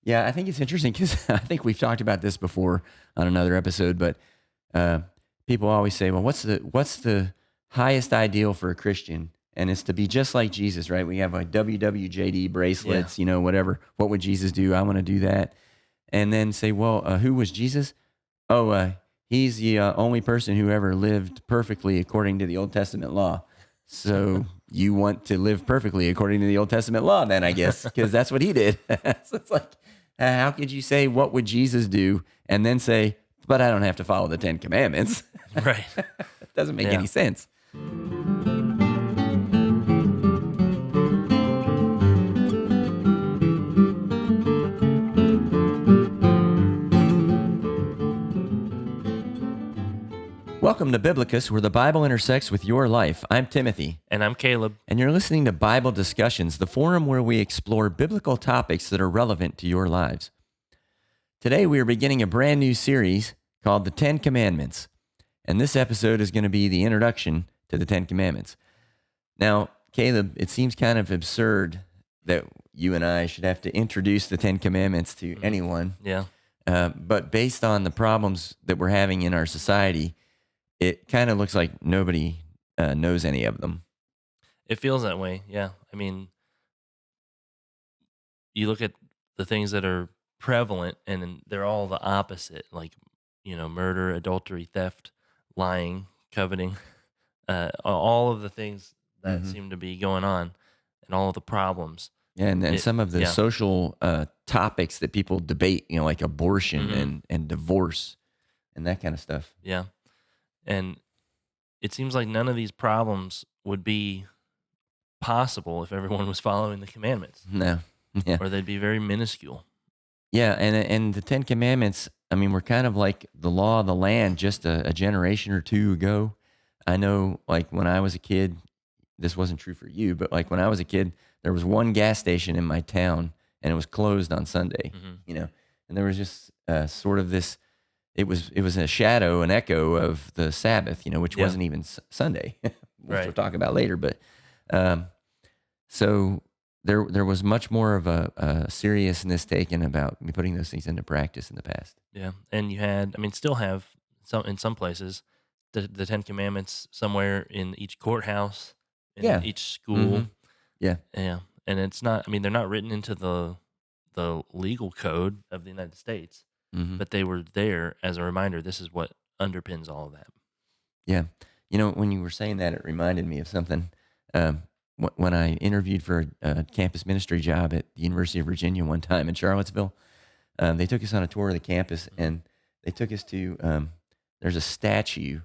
Yeah, I think it's interesting because I think we've talked about this before on another episode, but uh, people always say, "Well, what's the highest ideal for a Christian?" And it's to be just like Jesus, right? We have like WWJD Yeah. bracelets, whatever. What would Jesus do? I want to do that. And then say, "Well, who was Jesus? Oh, he's the only person who ever lived perfectly according to the Old Testament law. So you want to live perfectly according to the Old Testament law, then I guess, because that's what he did." So it's like, how could you say, what would Jesus do? And then say, but I don't have to follow the 10 Commandments. Right. It doesn't make Yeah. any sense. Welcome to Biblocus, where the Bible intersects with your life. I'm Timothy, And I'm Caleb. and you're listening to Bible Discussions, the forum where we explore biblical topics that are relevant to your lives. Today, we are beginning a brand new series called The 10 Commandments, and this episode is going to be the introduction to the 10 Commandments. Now, Caleb, it seems kind of absurd that you and I should have to introduce the 10 Commandments to anyone, Yeah. but based on the problems that we're having in our society, it kind of looks like nobody knows any of them. It feels that way. Yeah. I mean, you look at the things that are prevalent and then they're all the opposite, like, murder, adultery, theft, lying, coveting, all of the things that Hmm. seem to be going on and all of the problems. Yeah, and then some of the Yeah. social topics that people debate, like abortion Hmm. and divorce and that kind of stuff. Yeah. And it seems like none of these problems would be possible if everyone was following the commandments, No, yeah, or they'd be very minuscule. yeah, and the 10 Commandments. I mean, we're kind of like the law of the land just a generation or two ago. I know, like when I was a kid, this wasn't true for you, but like when I was a kid, there was one gas station in my town, and it was closed on Sunday. Hmm. And there was just sort of this. It was a shadow, an echo of the Sabbath, which Yeah. wasn't even Sunday, which we'll Right. talk about later. But um, so there was much more of a seriousness taken about me putting those things into practice in the past. Yeah, and you had, I mean, still have some in some places the Ten Commandments somewhere in each courthouse, in Yeah. each Hmm. school. Yeah. Yeah, and it's not. I mean, they're not written into the legal code of the United States, Hmm. but they were there as a reminder. This is what underpins all of that. Yeah. When you were saying that, it reminded me of something. When I interviewed for a campus ministry job at the University of Virginia one time in Charlottesville, they took us on a tour of the campus, Mhm. and they took us to there's a statue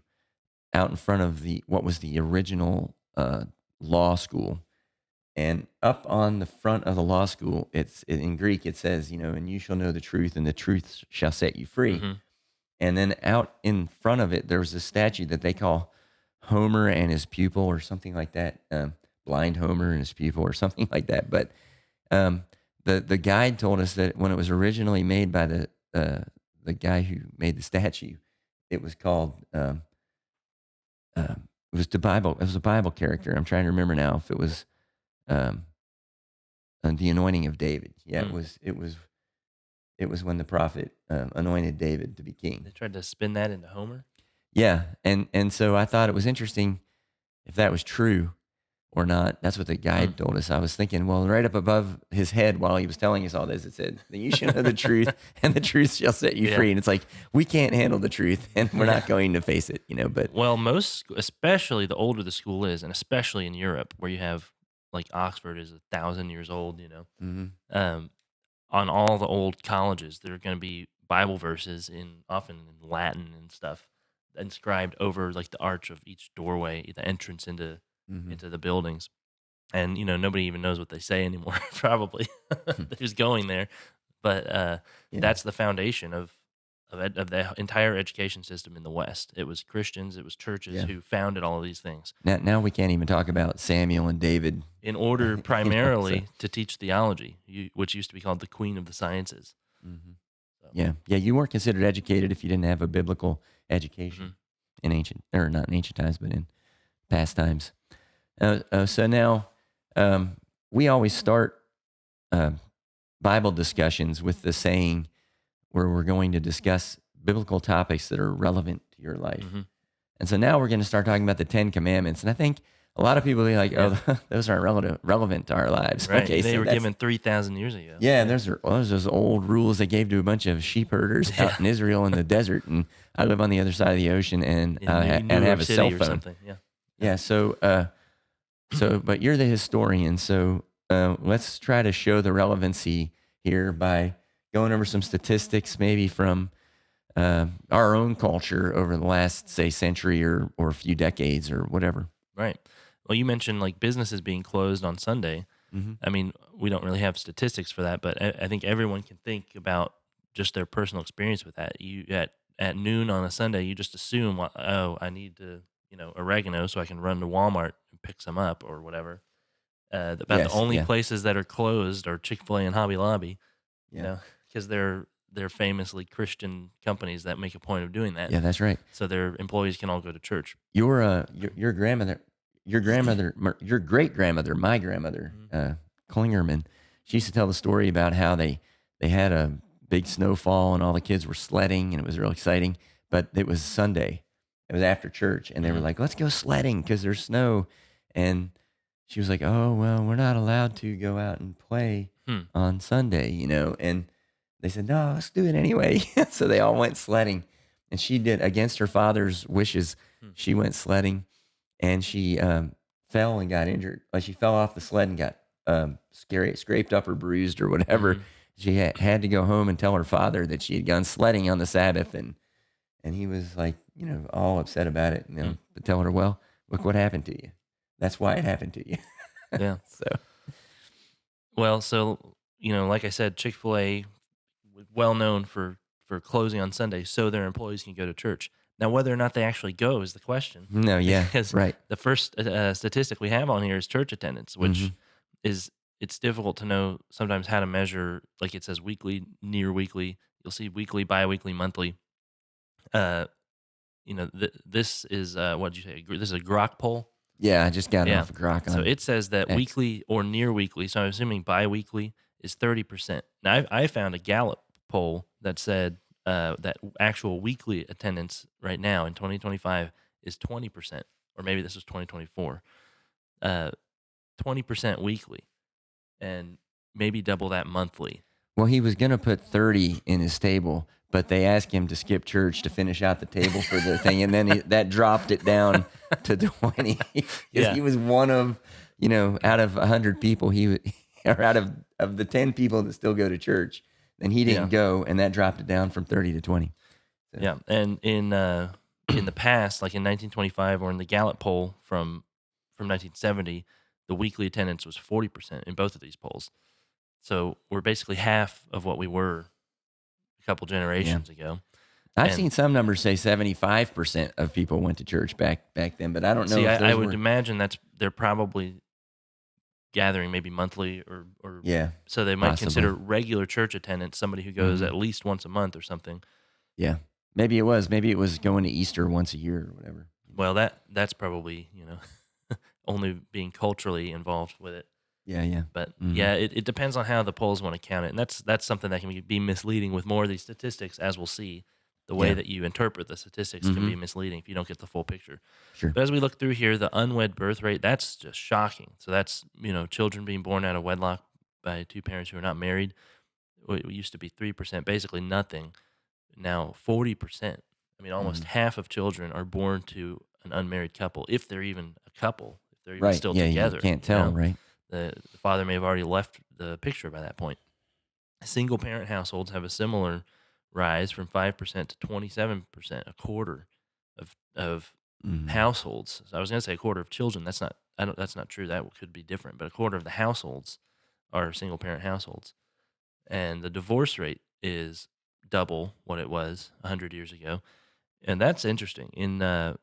out in front of what was the original law school. And up on the front of the law school, in Greek, it says, and you shall know the truth, and the truth shall set you free. Mhm. And then out in front of it, there was a statue that they call Homer and his pupil, or something like that. Blind Homer and his pupil, or something like that. But um, the guide told us that when it was originally made by the guy who made the statue, it was called it was the Bible. It was a Bible character. I'm trying to remember now if it was um, the anointing of David. Yeah, it Mm. was. It was when the prophet anointed David to be king. They tried to spin that into Homer. Yeah, and so I thought it was interesting if that was true or not. That's what the Mm. guide told us. I was thinking, well, right up above his head while he was telling us all this, it said, "Then you shall know the truth, and the truth shall set you Yeah. free." And it's like we can't handle the truth, and we're Yeah. not going to face it, But Well, especially the older the school is, and especially in Europe, where you have like Oxford is 1,000 years old. mhm. Um, on all the old colleges, there are going to be Bible verses often in Latin and stuff inscribed over like the arch of each doorway, the entrance into Mhm. the buildings. And nobody even knows what they say anymore. Probably they're just going there, but Yeah. that's the foundation of the entire education system in the West. It was Christians, it was churches Yeah. who founded all of these things Now we can't even talk about Samuel and David. in order So. primarily to teach theology, which used to be called the Queen of the Sciences. Mhm. So, Yeah, yeah. You weren't considered educated if you didn't have a biblical education mhm. in ancient, or not in ancient times, but in past times. So now we always start uh, Bible discussions with the saying where we're going to discuss biblical topics that are relevant to your life. Hmm. And so now we're going to start talking about the 10 Commandments. And I think a lot of people are like, Yeah. oh, those aren't relevant to our lives. Right. Okay, They so were that's, given 3,000 years ago. yeah, and those those old rules they gave to a bunch of sheep herders Yeah. out in Israel in the desert. And I live on the other side of the ocean and, In and New have York a City cell or phone. something. Yeah. Yeah, but you're the historian, so let's try to show the relevancy here by going over some statistics, maybe from our own culture over the last, say, century or a few decades or whatever. Right. Well, you mentioned like businesses being closed on Sunday. Hmm. I mean, we don't really have statistics for that, but I think everyone can think about just their personal experience with that. You at noon on a Sunday, you just assume, well, oh, I need to, oregano so I can run to Walmart and pick some up or whatever. About the Yes, only yeah, places that are closed are Chick-fil-A and Hobby Lobby, yeah, because they're famously Christian companies that make a point of doing that, yeah. That's right. so their employees can all go to church. Your grandmother, your great grandmother, my grandmother, Mhm. Klingerman, she used to tell the story about how they had a big snowfall and all the kids were sledding and it was real exciting. But it was Sunday, it was after church, and they were Mhm. like, "Let's go sledding because there's snow." And she was like, "Oh well, we're not allowed to go out and play Hmm. on Sunday, you know." And they said, "No, let's do it anyway." So they all went sledding, and she did against her father's wishes. Hmm. She went sledding and she fell and got injured. Like she fell off the sled and got scraped up or bruised or whatever. Mhm. She had to go home and tell her father that she had gone sledding on the Sabbath, and he was like, all upset about it. Hmm. To tell her, well, look what happened to you. That's why it happened to you. Yeah. So Well, so like I said, Chick-fil-A well known for closing on Sunday so their employees can go to church. Now, whether or not they actually go is the question, no, yeah, because right. the first statistic we have on here is church attendance, Hmm. which is it's difficult to know sometimes how to measure. Like it says weekly, near weekly. You'll see weekly, biweekly, monthly. Uh, this is what did you say? This is a Grok poll. Yeah, I just got Yeah. off of Grok So on it says that X. weekly or near weekly, so I'm assuming bi-weekly is 30%. Now I found a Gallup poll that said that actual weekly attendance right now in 2025 is 20%, or maybe this was 2024. 20% weekly, and maybe double that monthly. Well, he was gonna put 30 in his table, but they asked him to skip church to finish out the table for the thing, and then that dropped it down to 20 because Yeah. he was one of, out of 100 people, or out of the 10 people that still go to church, then he Yeah. didn't go, and that dropped it down from 30 to 20. So, Yeah. And in the past, like in 1925 or in the Gallup poll from 1970, the weekly attendance was 40% in both of these polls. So we're basically half of what we were a couple yeah. generations ago. I've And seen some numbers say 75% of people went to church back then, but I don't know see, if I those would were. imagine they're probably gathering maybe monthly or Yeah, so they might possibly. consider regular church attendance somebody who goes Mhm. at least once a month or something. Yeah. Maybe it was going to Easter once a year or whatever. Well, that's probably only being culturally involved with it. Yeah, yeah. But Mhm. yeah, it depends on how the polls want to count it, and that's something that can be misleading with more of these statistics, as we'll see. The way Yeah. that you interpret the statistics can be Mhm. misleading if you don't get the full picture. Sure. But as we look through here, the unwed birth rate, that's just shocking. So that's children being born out of wedlock by two parents who are not married. It used to be 3%, basically nothing. Now 40%. I mean, almost Mhm. half of children are born to an unmarried couple, if they're even a couple, if they're even Right. still Yeah, you together. can't tell, right? The father may have already left the picture by that point. Single parent households have a similar rise from 5% to 27%, a quarter of Mhm. households. So I was going to say a quarter of children. That's not true. That could be different, but a quarter of the households are single parent households. And the divorce rate is double what it was 100 years ago. And that's interesting. In the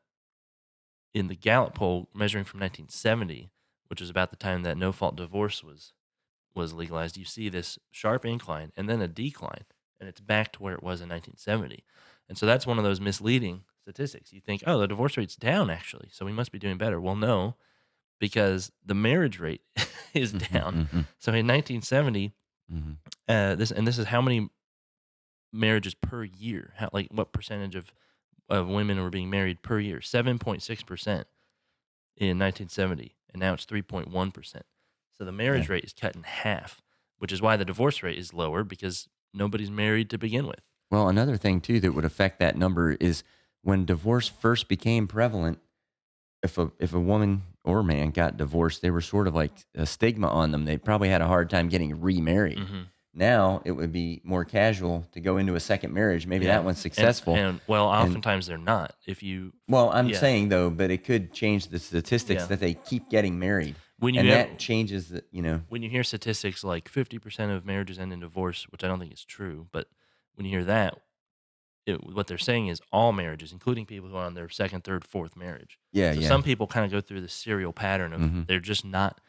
Gallup poll measuring from 1970, which is about the time that no fault divorce was legalized, you see this sharp incline and then a decline, and it's back to where it was in 1970. And so that's one of those misleading statistics. You think, oh, the divorce rate's down actually, so we must be doing better. Well, no, because the marriage rate is Mhm, down. mhm, So in 1970, Hmm. This is how many marriages per year. How, like, what percentage of women were being married per year? 7.6% in 1970, and now it's 3.1%. So the Yeah. marriage rate is cut in half, which is why the divorce rate is lower because nobody's married to begin with. Well, another thing too that would affect that number is when divorce first became prevalent. If a woman or man got divorced, they were sort of like a stigma on them. They probably had a hard time getting remarried. Hmm. Now it would be more casual to go into a second marriage. Maybe Yeah, that one's and successful. and well, And oftentimes they're not. If you, well, I'm yeah, saying though, but it could change the statistics yeah. that they keep getting married, When you and have that changes the. when you hear statistics like 50% of marriages end in divorce, which I don't think is true, but when you hear that, what they're saying is all marriages, including people who are on their second, third, fourth marriage. Yeah, So yeah. some people kind of go through the serial pattern of Hmm. they're just not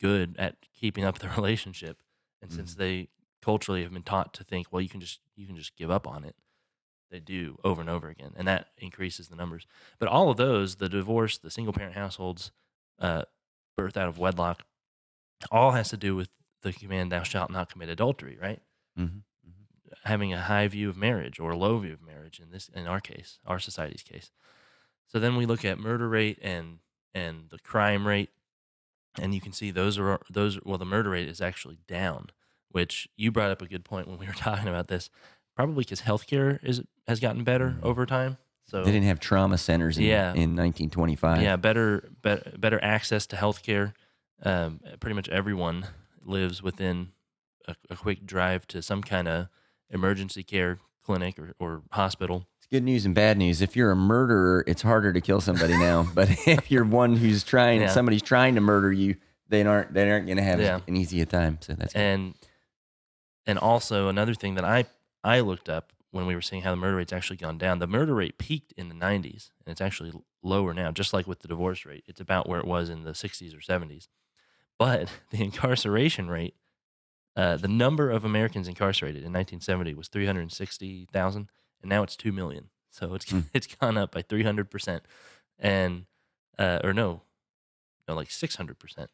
good at keeping up the relationship, and since Hmm. they culturally have been taught to think, well, you can just give up on it, they do over and over again, and that increases the numbers. But all of those, the divorce, the single parent households, uh, birth out of wedlock, all has to do with the command, "Thou shalt not commit adultery," right? Hmm. Hmm. Having a high view of marriage or a low view of marriage in our case, our society's case. So then we look at murder rate and the crime rate, and you can see those. Well, the murder rate is actually down, which you brought up a good point when we were talking about this. Probably because healthcare has gotten better Hmm. over time. They So didn't have trauma centers yeah, in yeah, 1925. better access to healthcare. Pretty much everyone lives within a quick drive to some kind of emergency care clinic or hospital. It's good news and bad news. If you're a murderer, it's harder to kill somebody now. But if you're one who's Yeah, somebody's trying to murder you, they aren't going to have yeah, an easy a time. So that's good. and and also another thing that I looked up when we were seeing how the murder rate's actually gone down. The murder rate peaked in the 90s, and it's actually lower now. Just like with the divorce rate, it's about where it was in the 60s or 70s. But the incarceration rate, the number of Americans incarcerated in 1970 was 360,000, and now it's 2 million. So it's Hmm. it's gone up by 300%, and or no, like 600%.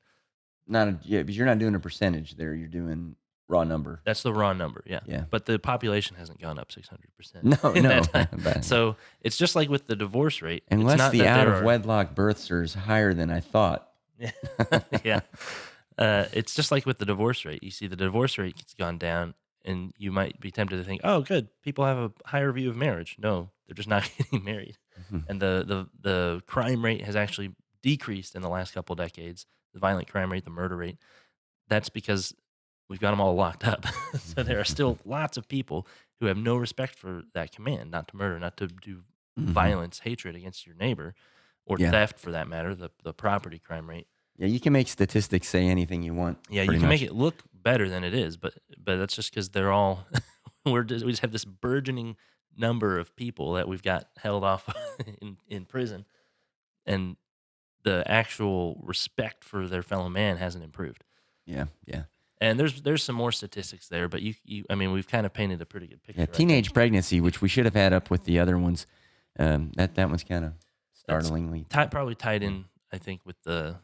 Yeah, but you're not doing a percentage there. You're doing raw number. That's the raw number, yeah. Yeah. But the population hasn't gone up 600% No, in that no. time. But So it's just like with the divorce rate. It's unless not the that out there of are, wedlock births are higher than I thought. yeah. It's just like with the divorce rate. You see, the divorce rate's gone down, and you might be tempted to think, "Oh, good, people have a higher view of marriage." No, they're just not getting married, Mhm. and the crime rate has actually decreased in the last couple decades. The violent crime rate, the murder rate. That's because we've got them all locked up. So there are still lots of people who have no respect for that command, not to murder, not to do Mhm. violence, hatred against your neighbor, or Yeah. theft for that matter. The property crime rate. Yeah, you can make statistics say anything you want, Yeah, you pretty can make much. it look better than it is, but that's just because they're all we just have this burgeoning number of people that we've got held off in prison, and the actual respect for their fellow man hasn't improved. Yeah, yeah. And there's some more statistics there, but I mean, we've kind of painted a pretty good Yeah, picture, I think. teenage pregnancy, which we should have had up with the other ones. That one's kind of That's startlingly. probably tied Yeah. in, I think, with the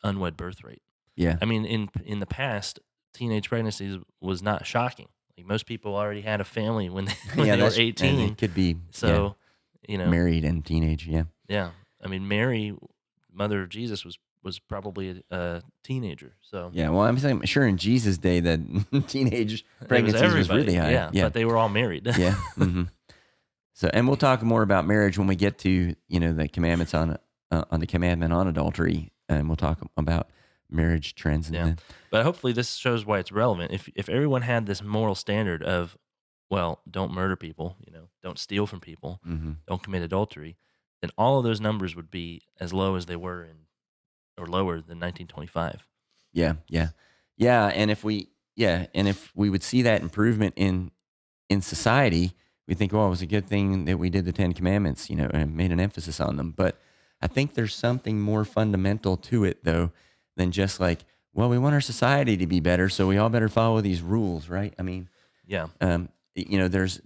unwed birth rate. Yeah. I mean, in the past, teenage pregnancies was not shocking. Like most people already had a family when when Yeah, they were and it 18. could be, yeah, So, you know, married and teenage. Yeah. yeah. I mean, Mary, mother of Jesus, was probably a teenager. So Yeah. Well, I'm saying, sure, in Jesus' day, that teenage it was pregnancies was really everybody, high. yeah. Yeah. But they were all married. Yeah. Hmm. So, and we'll talk more about marriage when we get to, the commandments on the commandment on adultery, and we'll talk about marriage trends and Yeah, then. but hopefully this shows why it's relevant. If everyone had this moral standard of, well, don't murder people, don't steal from people, Hmm. don't commit adultery, then all of those numbers would be as low as they were in, or lower than 1925. Yeah. Yeah. Yeah. And if we would see that improvement in society, we think, well, it was a good thing that we did the Ten Commandments, and made an emphasis on them. But I think there's something more fundamental to it, though, than just like, well, we want our society to be better, so we all better follow these rules, right? I mean, Yeah, there's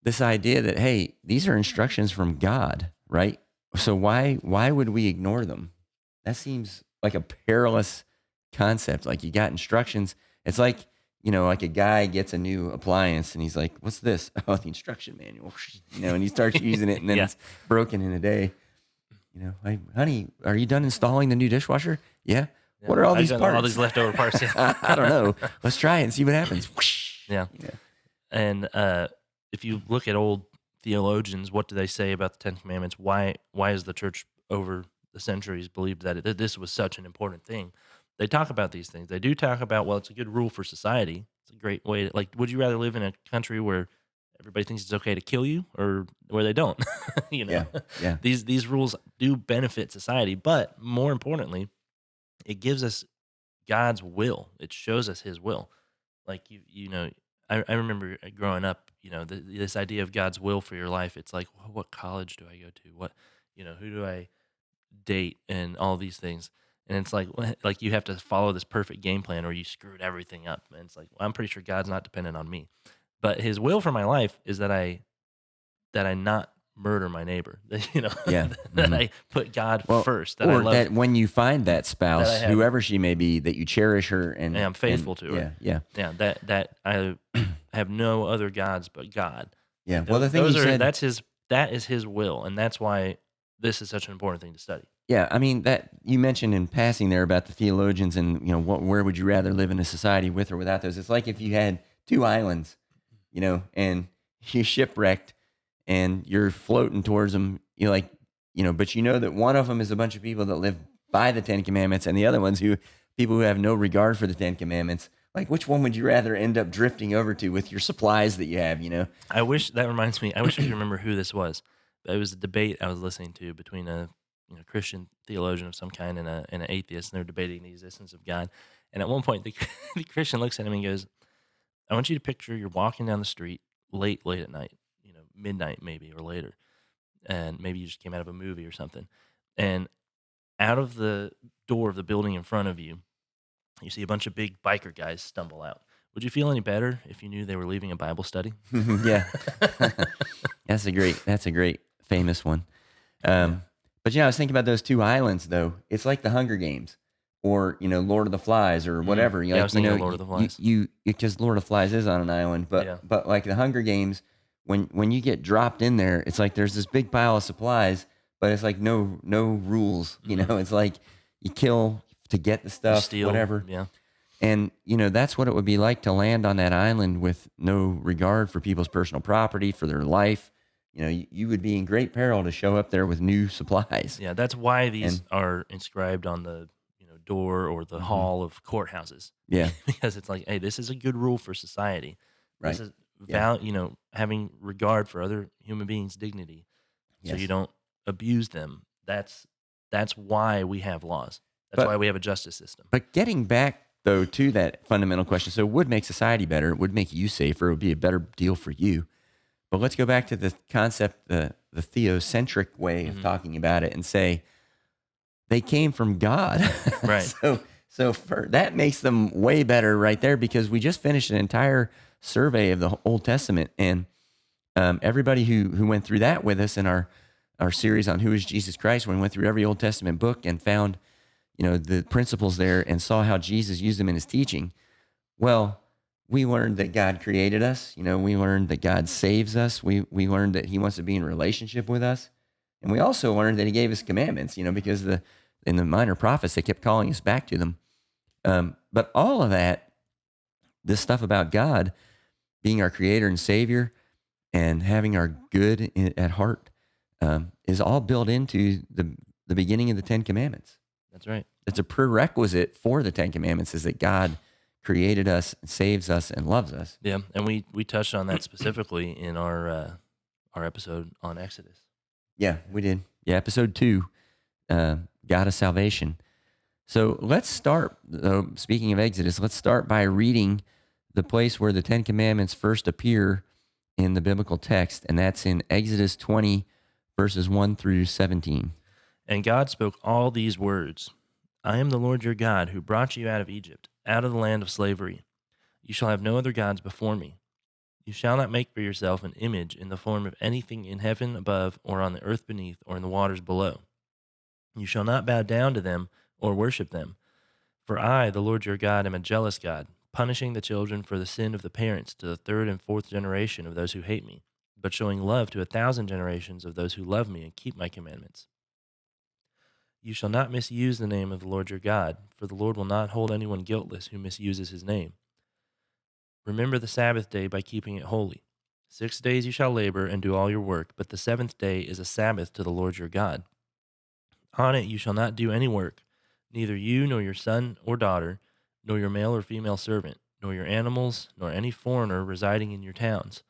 this idea that, hey, these are instructions from God, right? So why would we ignore them? That seems like a perilous concept. Like you got instructions. It's like, like a guy gets a new appliance and he's like, what's this? Oh, the instruction manual, and he starts using it and then Yeah. it's broken in a day. Hey, honey, are you done installing the new dishwasher? Yeah. Yeah. What are all I these got parts? all these leftover parts. Yeah. I don't know. Let's try it and see what happens. Whoosh. Yeah. And if you look at old theologians, what do they say about the Ten Commandments? Why has the church over the centuries believed that this was such an important thing? They talk about these things. They do talk about, well, it's a good rule for society. It's a great way to, like, would you rather live in a country where everybody thinks it's okay to kill you or where they don't? Yeah. These rules do benefit society, but more importantly, it gives us God's will. It shows us His will. Like I remember growing up. This idea of God's will for your life. It's like, well, what college do I go to? What, who do I date, and all these things. And it's like you have to follow this perfect game plan, or you screwed everything up. And it's like, well, I'm pretty sure God's not dependent on me, but His will for my life is that I not murder my neighbor. Yeah. That I put God first. That or I love. that when you find that spouse, that I have- whoever she may be, that you cherish her and I'm faithful to her. Yeah. Yeah, that I have no other gods but God. Yeah. Well, the thing you said, that is His will, and that's why this is such an important thing to study. yeah, I mean that you mentioned in passing there about the theologians and where would you rather live in a society with or without those? It's like if you had two islands, and you shipwrecked and you're floating towards them, but that one of them is a bunch of people that live by the Ten Commandments, and the other one's people who have no regard for the Ten Commandments. Like, which one would you rather end up drifting over to with your supplies that you have? I wish that reminds me. I wish I could remember who this was. It was a debate I was listening to between a Christian theologian of some kind and an atheist, and they're debating the existence of God. And at one point, the Christian looks at him and goes, "I want you to picture you're walking down the street late at night, midnight maybe or later, and maybe you just came out of a movie or something, and out of the door of the building in front of you, you see a bunch of big biker guys stumble out. Would you feel any better if you knew they were leaving a Bible study?" Yeah. That's a great famous one. But I was thinking about those two islands though. It's like the Hunger Games or, Lord of the Flies or whatever. Yeah, I was thinking of Lord of the Flies. Because Lord of the Flies is on an island, but like the Hunger Games, when you get dropped in there, it's like there's this big pile of supplies, but it's like no rules. It's like you kill to get the stuff, Steal, whatever. Yeah. And, that's what it would be like to land on that island with no regard for people's personal property, for their life. You would be in great peril to show up there with new supplies. Yeah, that's why these are inscribed on the door or the hall of courthouses. Yeah. Because it's like, hey, this is a good rule for society. Right. This is having regard for other human beings' dignity, so Yes. you don't abuse them. That's why we have laws. That's why we have a justice system. But getting back, though, to that fundamental question, so it would make society better, it would make you safer, it would be a better deal for you. But let's go back to the concept, the theocentric way of talking about it and say they came from God. Right. So that makes them way better right there, because we just finished an entire survey of the Old Testament, and everybody who went through that with us in our series on who is Jesus Christ, when we went through every Old Testament book and found the principles there and saw how Jesus used them in His teaching. Well, we learned that God created us. We learned that God saves us. We learned that He wants to be in relationship with us. And we also learned that He gave us commandments, because in the minor prophets, they kept calling us back to them. But all of that, this stuff about God being our creator and savior and having our good at heart, is all built into the beginning of the Ten Commandments. That's right. It's a prerequisite for the Ten Commandments, is that God created us, saves us, and loves us. Yeah, and we touched on that specifically in our episode on Exodus. Yeah, we did. Yeah, episode 2, God of Salvation. So let's start, though, speaking of Exodus, let's start by reading the place where the Ten Commandments first appear in the biblical text, and that's in Exodus 20, verses 1 through 17. And God spoke all these words: "I am the Lord your God, who brought you out of Egypt, out of the land of slavery. You shall have no other gods before me. You shall not make for yourself an image in the form of anything in heaven above, or on the earth beneath, or in the waters below. You shall not bow down to them or worship them. For I, the Lord your God, am a jealous God, punishing the children for the sin of the parents to the third and fourth generation of those who hate me, but showing love to 1,000 generations of those who love me and keep my commandments. You shall not misuse the name of the Lord your God, for the Lord will not hold anyone guiltless who misuses his name. Remember the Sabbath day by keeping it holy. 6 days you shall labor and do all your work, but the seventh day is a Sabbath to the Lord your God. On it you shall not do any work, neither you nor your son or daughter, nor your male or female servant, nor your animals, nor any foreigner residing in your towns.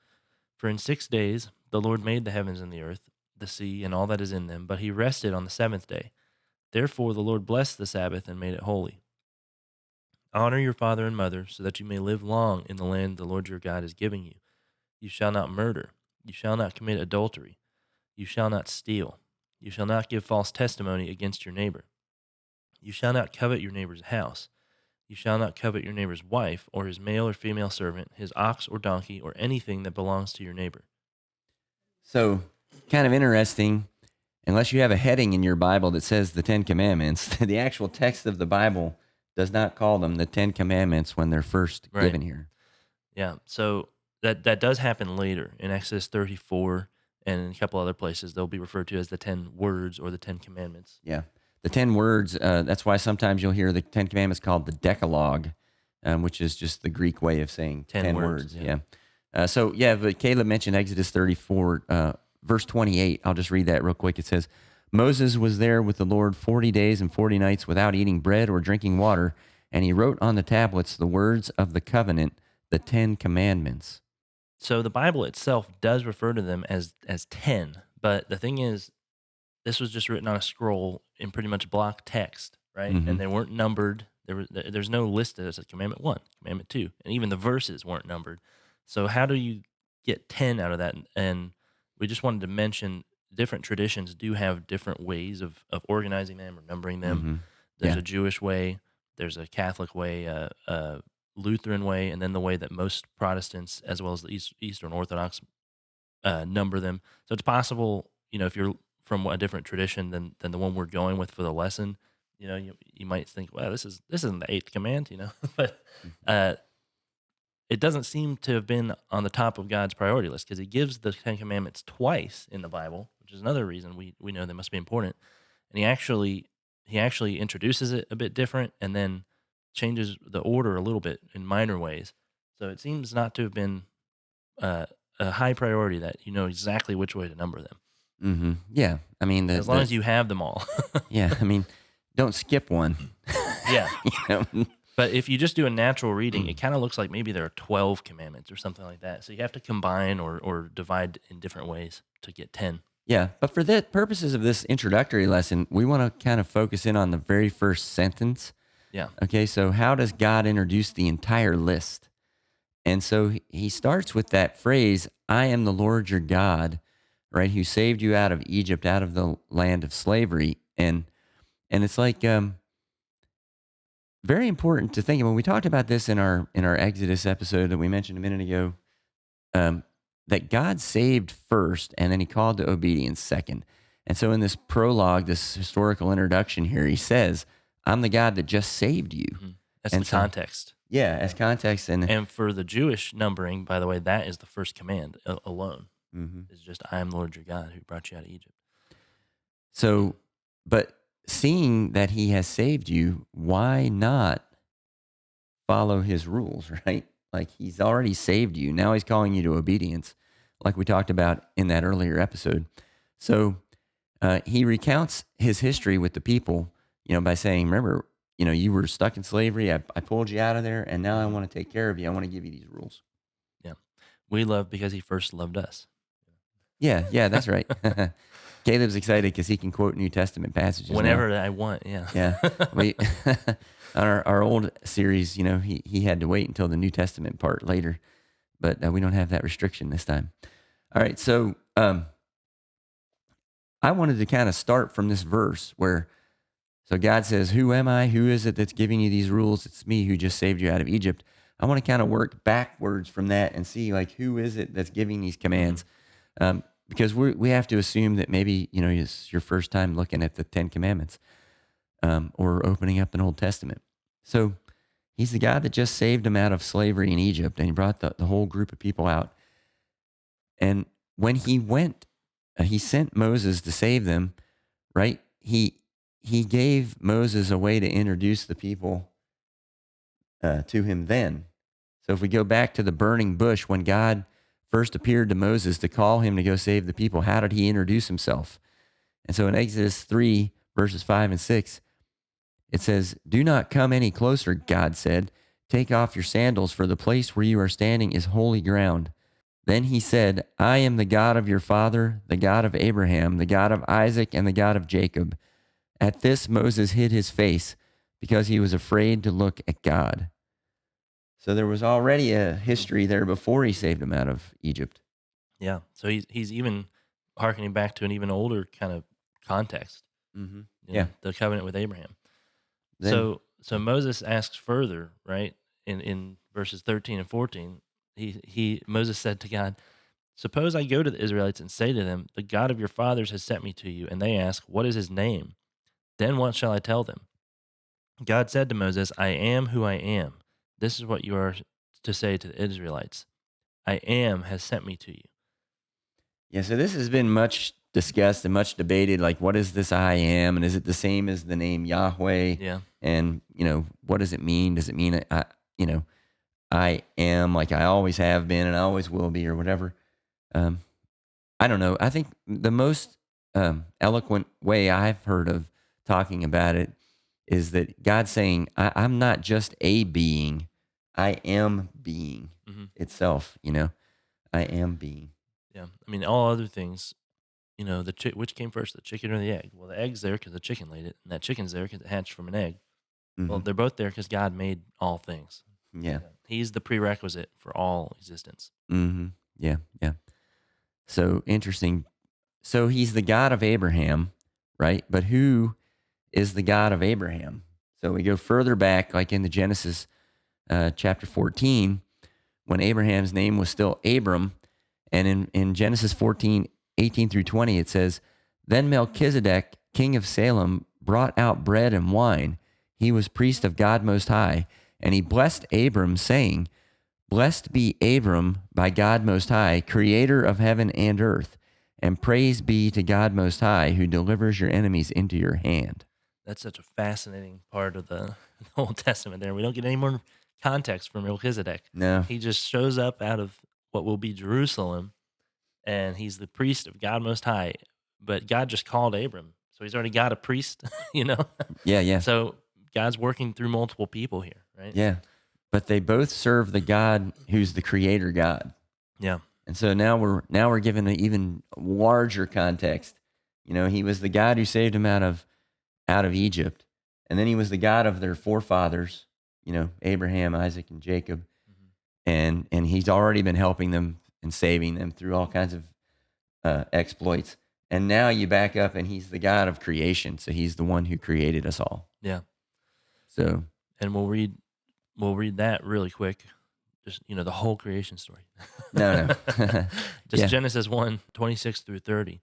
For in 6 days the Lord made the heavens and the earth, the sea, and all that is in them, but he rested on the seventh day. Therefore the Lord blessed the Sabbath and made it holy. Honor your father and mother, so that you may live long in the land the Lord your God is giving you. You shall not murder. You shall not commit adultery. You shall not steal. You shall not give false testimony against your neighbor. You shall not covet your neighbor's house. You shall not covet your neighbor's wife, or his male or female servant, his ox or donkey, or anything that belongs to your neighbor. So, kind of interesting. Unless you have a heading in your Bible that says the Ten Commandments, the actual text of the Bible does not call them the Ten Commandments when they're first Right. given here. Yeah, so that does happen later in Exodus 34 and in a couple other places. They'll be referred to as the 10 words or the 10 commandments. Yeah. The 10 words, that's why sometimes you'll hear the 10 Commandments called the Decalogue, which is just the Greek way of saying 10 words. Yeah. But Caleb mentioned Exodus 34, verse 28. I'll just read that real quick. It says, Moses was there with the Lord 40 days and 40 nights without eating bread or drinking water, and he wrote on the tablets the words of the covenant, the 10 Commandments. So the Bible itself does refer to them as 10, but the thing is, this was just written on a scroll in pretty much block text, right? Mhm. And they weren't numbered. There's no listed as a commandment 1, commandment 2, and even the verses weren't numbered. So how do you get 10 out of that? And we just wanted to mention different traditions do have different ways of organizing them or numbering them. Mhm. There's Yeah. a Jewish way, there's a Catholic way, a Lutheran way, and then the way that most Protestants, as well as the Eastern Orthodox, number them. So it's possible, if you're from a different tradition than the one we're going with for the lesson, you might think, well, this isn't the eighth command, but uh, it doesn't seem to have been on the top of God's priority list because he gives the Ten Commandments twice in the Bible, which is another reason we know they must be important. And he actually introduces it a bit different and then changes the order a little bit in minor ways. So it seems not to have been a high priority that you know exactly which way to number them, Mm-hmm. Yeah. I mean, as long as you have them all. yeah. I mean, don't skip one. Yeah. You know? But if you just do a natural reading, it kind of looks like maybe there are 12 commandments or something like that. So you have to combine or divide in different ways to get 10. Yeah. But for the purposes of this introductory lesson, we want to kind of focus in on the very first sentence. Yeah. Okay. So, how does God introduce the entire list? And so he starts with that phrase, I am the Lord your God, right, who saved you out of Egypt, out of the land of slavery. And it's like very important to think. When we talked about this in our Exodus episode that we mentioned a minute ago, that God saved first, and then he called to obedience second. And so in this prologue, this historical introduction here, he says, I'm the God that just saved you. Mhm. That's And the so- context. Yeah, as context. And for the Jewish numbering, by the way, that is the first command alone. Mhm. Is just, I am the Lord your God who brought you out of Egypt. So, but seeing that he has saved you, why not follow his rules, right? Like he's already saved you. Now he's calling you to obedience, like we talked about in that earlier episode. So he recounts his history with the people, by saying, remember, you were stuck in slavery. I pulled you out of there, and now I want to take care of you. I want to give you these rules. Yeah. We love because he first loved us. Yeah, that's right. Caleb's excited because he can quote New Testament passages now. Whenever I want, yeah. Yeah, we on our old series, he had to wait until the New Testament part later, but we don't have that restriction this time. All right, so I wanted to kind of start from this verse where, so God says, "Who am I? Who is it that's giving you these rules? It's me who just saved you out of Egypt." I want to kind of work backwards from that and see like who is it that's giving these commands, because we have to assume that maybe it's your first time looking at the Ten Commandments. Or opening up an Old Testament. So he's the God that just saved them out of slavery in Egypt, and he brought the whole group of people out. And when he went, he sent Moses to save them, right? He gave Moses a way to introduce the people to him then. So if we go back to the burning bush, when God first appeared to Moses to call him to go save the people, how did he introduce himself? And so in Exodus 3, verses 5 and 6, it says, "Do not come any closer," God said. "Take off your sandals, for the place where you are standing is holy ground." Then he said, "I am the God of your father, the God of Abraham, the God of Isaac, and the God of Jacob." At this, Moses hid his face because he was afraid to look at God. So there was already a history there before he saved him out of Egypt. Yeah. So he's even harkening back to an even older kind of context, Mm-hmm. Yeah. the covenant with Abraham. Then, So Moses asks further, right? In verses 13 and 14, he Moses said to God, "Suppose I go to the Israelites and say to them, the God of your fathers has sent me to you, and they ask, what is his name? Then what shall I tell them?" God said to Moses, "I am who I am. This is what you are to say to the Israelites. I am has sent me to you." yeah, so this has been much discussed and much debated. Like, what is this I am? And is it the same as the name Yahweh? Yeah. And, what does it mean? Does it mean, you know, I am like I always have been and I always will be or whatever? Um, I don't know. I think the most eloquent way I've heard of talking about it is that God saying, I'm not just a being, I am being Hmm. itself, I am being. Yeah. I mean, all other things, which came first, the chicken or the egg? Well, the egg's there because the chicken laid it, and that chicken's there because it hatched from an egg. Well, Hmm. they're both there because God made all things. Yeah. Yeah. He's the prerequisite for all existence. Hmm. Yeah. Yeah. So interesting. So he's the God of Abraham, right? But who is the God of Abraham? So we go further back, like in the Genesis chapter 14, when Abraham's name was still Abram. And in Genesis 14, 18 through 20, it says, "Then Melchizedek, king of Salem, brought out bread and wine. He was priest of God Most High. And he blessed Abram, saying, 'Blessed be Abram by God Most High, creator of heaven and earth. And praise be to God Most High, who delivers your enemies into your hand.'" That's such a fascinating part of the Old Testament there. We don't get any more context from Melchizedek. No. He just shows up out of what will be Jerusalem, and he's the priest of God Most High. But God just called Abram. So he's already got a priest, you know? Yeah, yeah. So God's working through multiple people here, right? Yeah. But they both serve the God who's the creator God. Yeah. And so now we're given an even larger context. He was the God who saved them out of Egypt. And then he was the God of their forefathers, Abraham, Isaac, and Jacob. Mhm. And he's already been helping them and saving them through all kinds of exploits. And now you back up and he's the God of creation. So he's the one who created us all. Yeah. So And we'll read that really quick. Just, the whole creation story. no. Just Yeah. Genesis 1:26 through 30.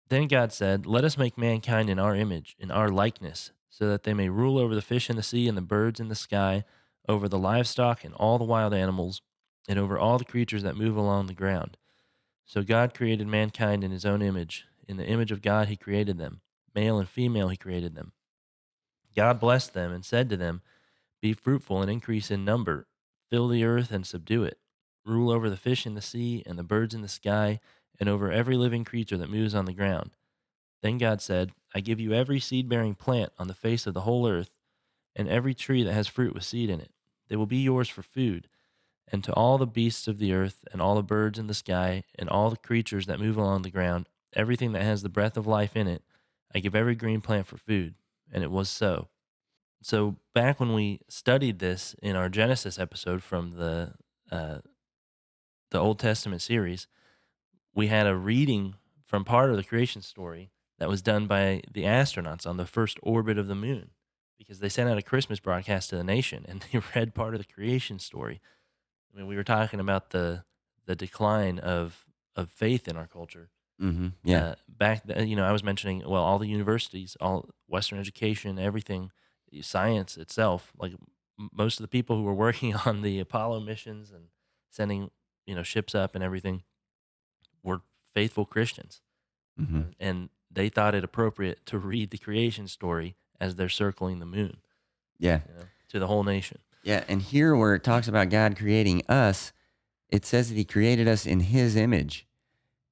Then God said, "Let us make mankind in our image, in our likeness, so that they may rule over the fish in the sea and the birds in the sky, over the livestock and all the wild animals, and over all the creatures that move along the ground." So God created mankind in his own image. In the image of God, he created them. Male and female, he created them. God blessed them and said to them, "Be fruitful and increase in number, fill the earth and subdue it. Rule over the fish in the sea and the birds in the sky, and over every living creature that moves on the ground." Then God said, "I give you every seed bearing plant on the face of the whole earth, and every tree that has fruit with seed in it. They will be yours for food. And to all the beasts of the earth, and all the birds in the sky, and all the creatures that move along the ground, everything that has the breath of life in it, I give every green plant for food." And it was so. So back when we studied this in our Genesis episode from uh, the Old Testament series, we had a reading from part of the creation story that was done by the astronauts on the first orbit of the moon, because they sent out a Christmas broadcast to the nation and they read part of the creation story. I mean, we were talking about the decline of faith in our culture. Yeah. Back then, I was mentioning, well, all the universities, all Western education, everything science itself, like most of the people who were working on the Apollo missions and sending ships up and everything were faithful Christians, Hmm. and they thought it appropriate to read the creation story as they're circling the moon, Yeah. to the whole nation. Yeah. And here, where it talks about God creating us, it says that he created us in his image.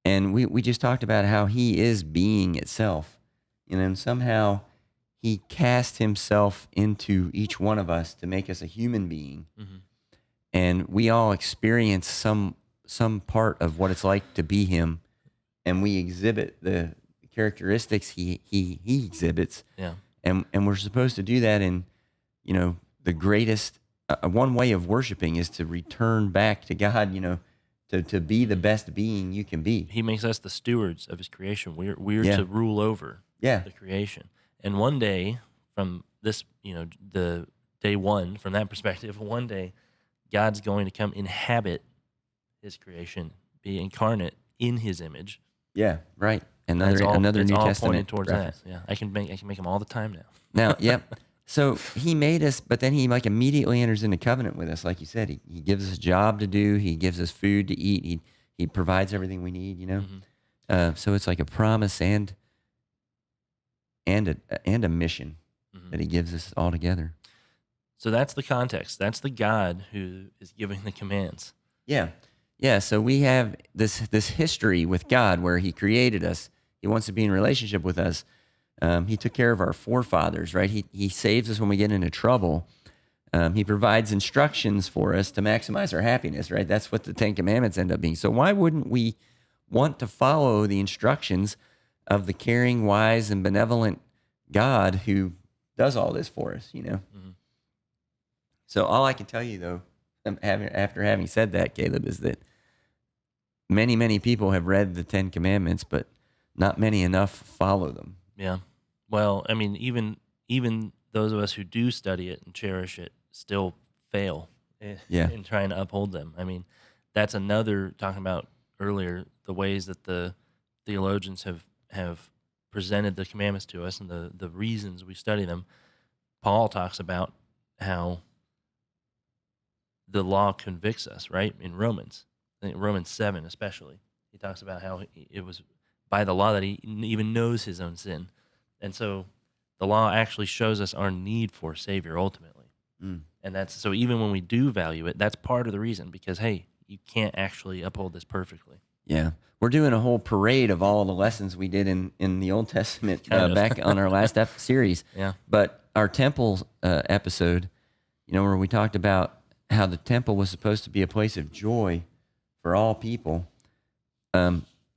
And we just talked about how he is being itself. And somehow he cast himself into each one of us to make us a human being. Hmm. And we all experience some part of what it's like to be him. And we exhibit the characteristics he exhibits. Yeah. And we're supposed to do that in, the greatest, one way of worshiping is to return back to God, to be the best being you can be. He makes us the stewards of his creation. We're Yeah. to rule over Yeah. the creation. And one day, from this, the day one, from that perspective, one day, God's going to come inhabit his creation, be incarnate in his image. Yeah. Right. It's Another it's New all Testament pointing towards reference. that. Yeah, I can make them all the time now. Now, yep. So he made us, but then he immediately enters into covenant with us. Like you said, he gives us a job to do. He gives us food to eat. He provides everything we need, Mhm. So it's like a promise and a mission Mhm. that he gives us all together. So that's the context. That's the God who is giving the commands. Yeah. Yeah. So we have this history with God where he created us. He wants to be in relationship with us. He took care of our forefathers, right? He saves us when we get into trouble. He provides instructions for us to maximize our happiness, right? That's what the Ten Commandments end up being. So why wouldn't we want to follow the instructions of the caring, wise, and benevolent God who does all this for us, Mhm. So all I can tell you, though, after having said that, Caleb, is that many, many people have read the Ten Commandments, but not many enough follow them. Yeah. Well, I mean, even those of us who do study it and cherish it still fail Yeah. in trying to uphold them. I mean, that's another talking about earlier the ways that the theologians have presented the commandments to us and the reasons we study them. Paul talks about how the law convicts us, right? In Romans, I think Romans 7 especially, he talks about how it was by the law that he even knows his own sin. And so the law actually shows us our need for a Savior ultimately. Mm. And that's so even when we do value it, that's part of the reason because, hey, you can't actually uphold this perfectly. Yeah. We're doing a whole parade of all the lessons we did in the Old Testament Kind of. back on our last series. Yeah. But our temple episode, where we talked about how the temple was supposed to be a place of joy for all people.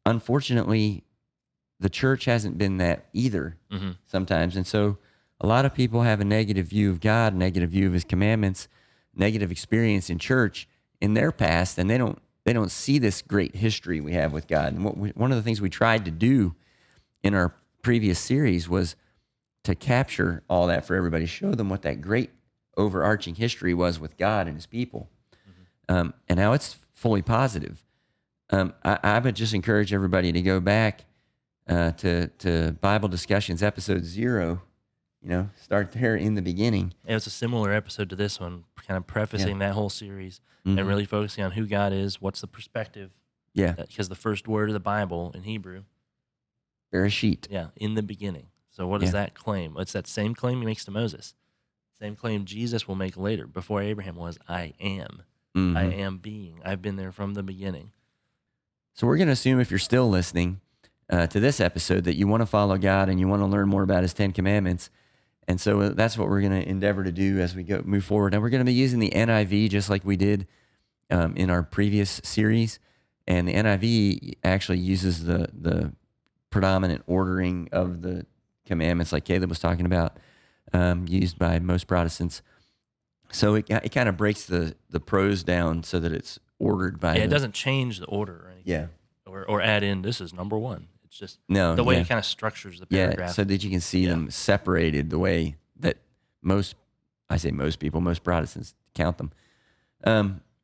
Unfortunately, the church hasn't been that either Mm-hmm. sometimes. And so a lot of people have a negative view of God, negative view of his commandments, negative experience in church in their past, and they don't see this great history we have with God. And one of the things we tried to do in our previous series was to capture all that for everybody, show them what that great overarching history was with God and his people. Mm-hmm. And how it's fully positive. I would just encourage everybody to go back to Bible Discussions, episode 0, start there in the beginning. It was a similar episode to this one, kind of prefacing that whole series Mhm. and really focusing on who God is, what's the perspective. Yeah, Because the first word of the Bible in Hebrew, Bereshit. yeah, in the beginning. So what does that claim? It's that same claim he makes to Moses. Same claim Jesus will make later. Before Abraham was, I am. Mhm. I am being. I've been there from the beginning. So we're going to assume if you're still listening to this episode that you want to follow God and you want to learn more about his 10 commandments. And so that's what we're going to endeavor to do as we move forward. And we're going to be using the NIV just like we did in our previous series. And the NIV actually uses the predominant ordering of the commandments like Caleb was talking about, used by most Protestants. So it kind of breaks the prose down so that it's ordered by it doesn't change the order or anything. Yeah. Or add in, this is number one. It's just No, the way yeah. it kind of structures the Yeah, paragraph. so that you can see them separated the way that most Protestants count them.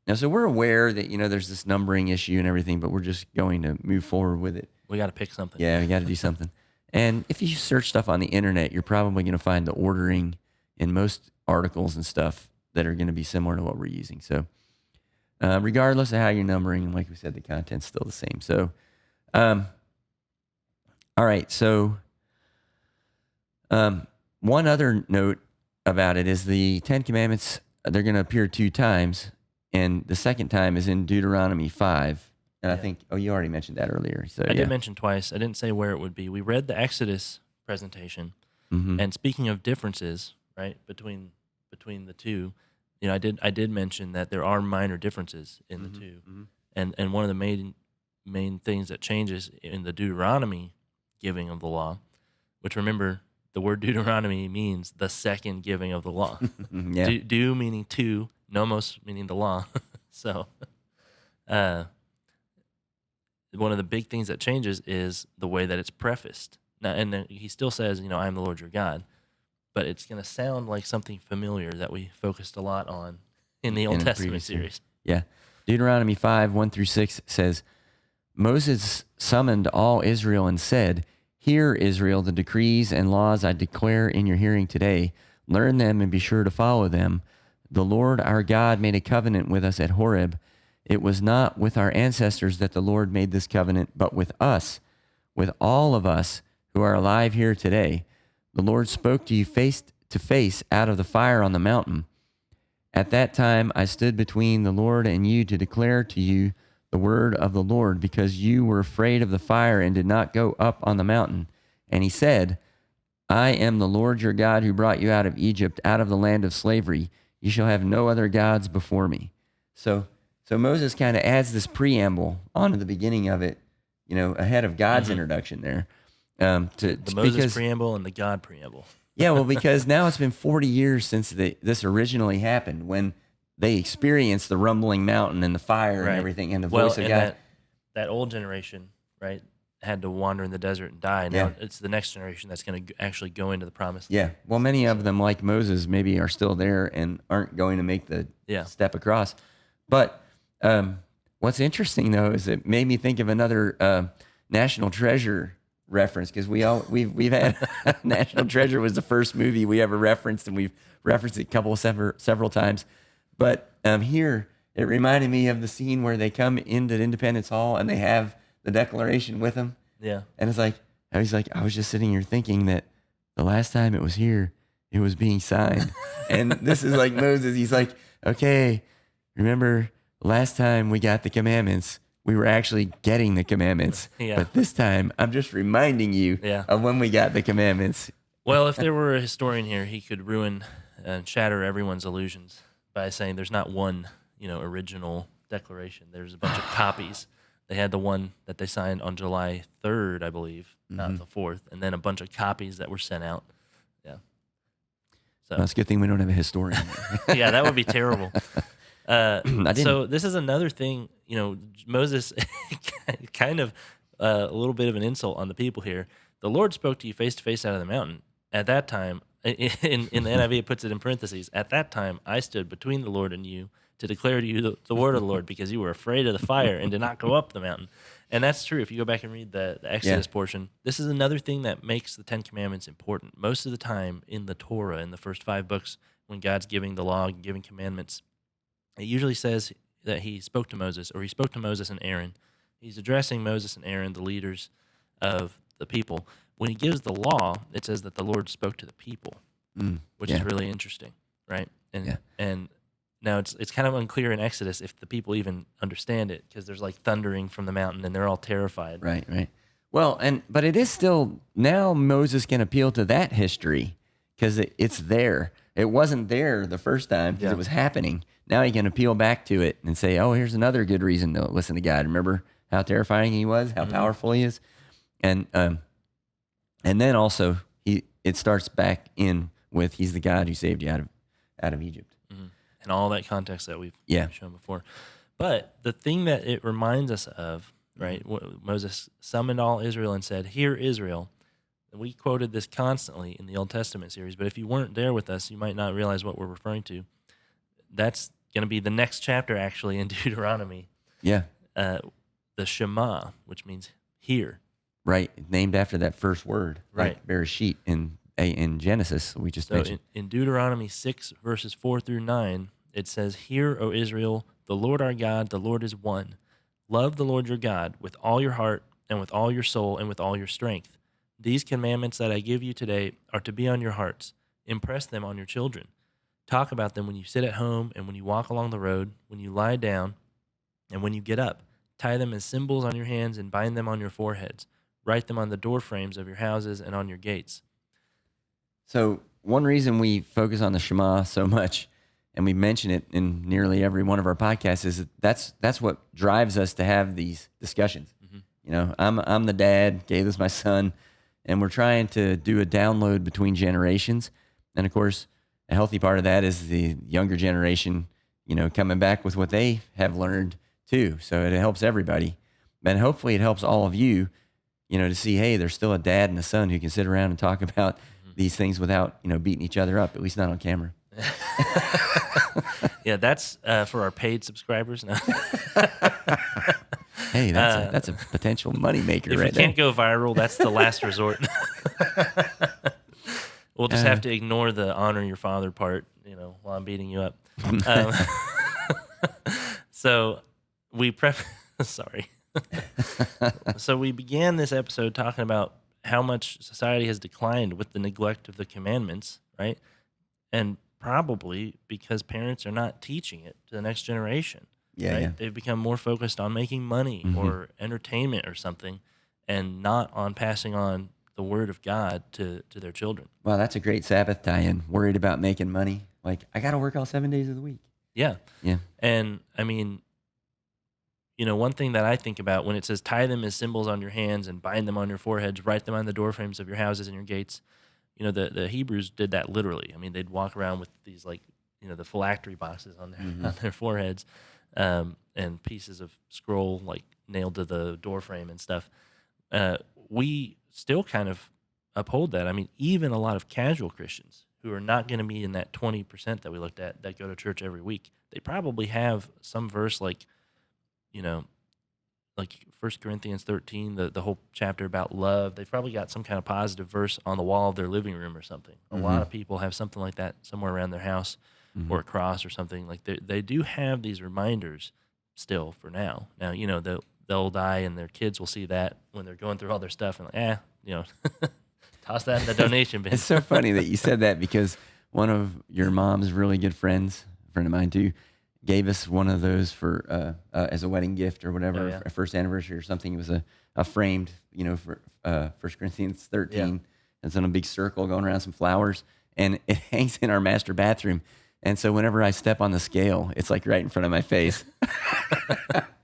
Now, so we're aware that, there's this numbering issue and everything, but we're just going to move forward with it. We got to pick something. Yeah, we got to do something. And if you search stuff on the internet, you're probably going to find the ordering in most articles and stuff that are going to be similar to what we're using. So regardless of how you're numbering, like we said, the content's still the same. So, all right. So one other note about it is the Ten Commandments, they're going to appear 2 times, and the second time is in Deuteronomy 5. And I think, you already mentioned that earlier. So I did mention twice. I didn't say where it would be. We read the Exodus presentation, and speaking of differences, right, between the two, I did mention that there are minor differences in the two, and one of the main things that changes in the Deuteronomy giving of the law, which, remember, the word Deuteronomy means the second giving of the law. Do meaning two, nomos meaning the law. So, one of the big things that changes is the way that it's prefaced. Now, and then he still says, I am the Lord your God, but it's going to sound like something familiar that we focused a lot on in the Old Testament series. Yeah. Deuteronomy 5, 1-6 says, Moses summoned all Israel and said, Hear, Israel, the decrees and laws I declare in your hearing today. Learn them and be sure to follow them. The Lord our God made a covenant with us at Horeb. It was not with our ancestors that the Lord made this covenant, but with us, with all of us who are alive here today. The Lord spoke to you face to face out of the fire on the mountain. At that time I stood between the Lord and you to declare to you the word of the Lord, because you were afraid of the fire and did not go up on the mountain. And he said, I am the Lord your God who brought you out of Egypt, out of the land of slavery. You shall have no other gods before me. So Moses kind of adds this preamble onto the beginning of it, ahead of God's introduction there. The Moses preamble and the God preamble. Yeah, well, because now it's been 40 years since this originally happened, when they experienced the rumbling mountain and the fire and everything and the voice of God. That old generation, right, had to wander in the desert and die. Now it's the next generation that's going to actually go into the promised land. Yeah, well, many of them, like Moses, maybe are still there and aren't going to make the step across. But what's interesting, though, is it made me think of another National Treasure reference, because we've had National Treasure was the first movie we ever referenced, and we've referenced it several times. But here it reminded me of the scene where they come into Independence Hall and they have the Declaration with them. Yeah, and it's like I was just sitting here thinking that the last time it was here, it was being signed, and this is like Moses. He's like, okay, remember last time we got the commandments, we were actually getting the commandments. But this time, I'm just reminding you of when we got the commandments. Well, if there were a historian here, he could ruin and shatter everyone's illusions by saying there's not one, original declaration. There's a bunch of copies. They had the one that they signed on July 3rd, I believe, not the 4th, and then a bunch of copies that were sent out. Yeah. So it's a good thing we don't have a historian. Yeah, that would be terrible. So this is another thing, Moses, kind of a little bit of an insult on the people here. The Lord spoke to you face to face out of the mountain. At that time, in the NIV, it puts it in parentheses. At that time, I stood between the Lord and you to declare to you the word of the Lord, because you were afraid of the fire and did not go up the mountain. And that's true. If you go back and read the Exodus portion, this is another thing that makes the Ten Commandments important. Most of the time in the Torah, in the first 5 books, when God's giving the law, giving commandments, it usually says that he spoke to Moses, or he spoke to Moses and Aaron. He's addressing Moses and Aaron, the leaders of the people. When he gives the law, it says that the Lord spoke to the people, which is really interesting, right? And now it's kind of unclear in Exodus if the people even understand it, because there's like thundering from the mountain and they're all terrified. Right. Well, but it is still, now Moses can appeal to that history because it's there. It wasn't there the first time because it was happening. Now he can appeal back to it and say, oh, here's another good reason to listen to God. Remember how terrifying he was, how powerful he is? And then also it starts back in with he's the God who saved you out of Egypt. And all that context that we've shown before. But the thing that it reminds us of, right, Moses summoned all Israel and said, Hear, Israel. And we quoted this constantly in the Old Testament series, but if you weren't there with us, you might not realize what we're referring to. That's going to be the next chapter, actually, in Deuteronomy. Yeah. The Shema, which means hear. Right, named after that first word. Right. Like Bereshit in in Genesis we just So mentioned. in Deuteronomy 6, verses 4 through 9, it says, "Hear, O Israel, the Lord our God, the Lord is one. Love the Lord your God with all your heart and with all your soul and with all your strength. These commandments that I give you today are to be on your hearts. Impress them on your children. Talk about them when you sit at home and when you walk along the road, when you lie down and when you get up. Tie them as symbols on your hands and bind them on your foreheads. Write them on the door frames of your houses and on your gates." So one reason we focus on the Shema so much, and we mention it in nearly every one of our podcasts, is that's what drives us to have these discussions. You know, I'm the dad, Gabe is my son, and we're trying to do a download between generations. And of course, a healthy part of that is the younger generation, you know, coming back with what they have learned too. So it helps everybody. And hopefully it helps all of you, you know, to see, hey, there's still a dad and a son who can sit around and talk about these things without, you know, beating each other up, at least not on camera. Yeah, that's for our paid subscribers. No. Hey, that's a potential moneymaker If right we there. can't go viral, that's the last resort. We'll just have to ignore the honor your father part, you know, while I'm beating you up. Um, so we sorry. So we began this episode talking about how much society has declined with the neglect of the commandments, right? And probably because parents are not teaching it to the next generation. Yeah, right? yeah. They've become more focused on making money or entertainment or something, and not on passing on the word of God to their children. Wow, that's a great Sabbath tie-in. Worried about making money. Like, I got to work all 7 days of the week. Yeah. Yeah. And I mean, you know, one thing that I think about when it says tie them as symbols on your hands and bind them on your foreheads, write them on the door frames of your houses and your gates. You know, the Hebrews did that literally. I mean, they'd walk around with these, like, you know, the phylactery boxes on their foreheads, and pieces of scroll like nailed to the door frame and stuff. We still kind of uphold that. I mean, even a lot of casual Christians who are not going to be in that 20% that we looked at that go to church every week, they probably have some verse like, you know, like 1 Corinthians 13, the whole chapter about love. They've probably got some kind of positive verse on the wall of their living room or something. A lot of people have something like that somewhere around their house or a cross or something. Like they do have these reminders still for now. Now, you know, they'll die and their kids will see that when they're going through all their stuff and like, you know, toss that in the donation bin. It's so funny that you said that because one of your mom's really good friends, a friend of mine too, gave us one of those for as a wedding gift or whatever, Oh, yeah. a first anniversary or something. It was a framed, you know, for 1 Corinthians 13. It's in a big circle going around some flowers, and it hangs in our master bathroom. And so whenever I step on the scale, it's like right in front of my face.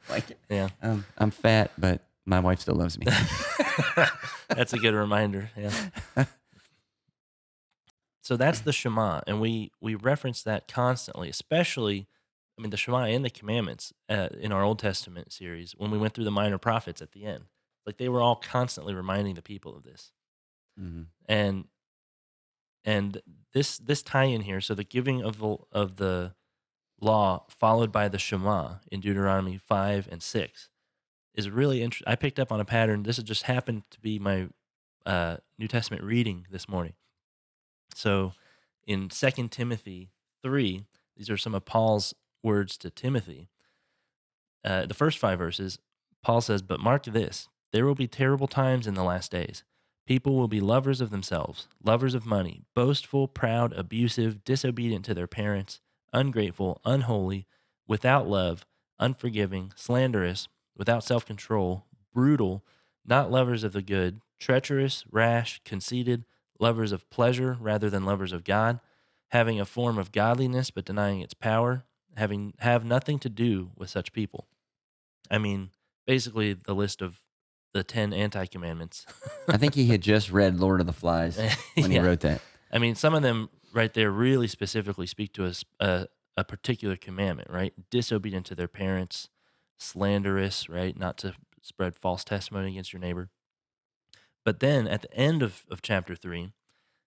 Like, Yeah. I'm fat, but my wife still loves me. That's a good reminder. Yeah. So that's the Shema, and we reference that constantly, especially, I mean, the Shema and the commandments in our Old Testament series when we went through the minor prophets at the end. Like they were all constantly reminding the people of this. And this tie-in here, so the giving of the law followed by the Shema in Deuteronomy 5 and 6 is really interesting. I picked up on a pattern. This has just happened to be my New Testament reading this morning. So in 2 Timothy 3, these are some of Paul's words to Timothy. The first 5 verses, Paul says, "But mark this, there will be terrible times in the last days. People will be lovers of themselves, lovers of money, boastful, proud, abusive, disobedient to their parents, ungrateful, unholy, without love, unforgiving, slanderous, without self-control, brutal, not lovers of the good, treacherous, rash, conceited, lovers of pleasure rather than lovers of God, having a form of godliness but denying its power, have nothing to do with such people." I mean, basically the list of the 10 anti-commandments. I think he had just read Lord of the Flies when he Yeah. wrote that. I mean, some of them right there really specifically speak to a particular commandment, right? Disobedient to their parents, slanderous, right? Not to spread false testimony against your neighbor. But then at the end of chapter 3,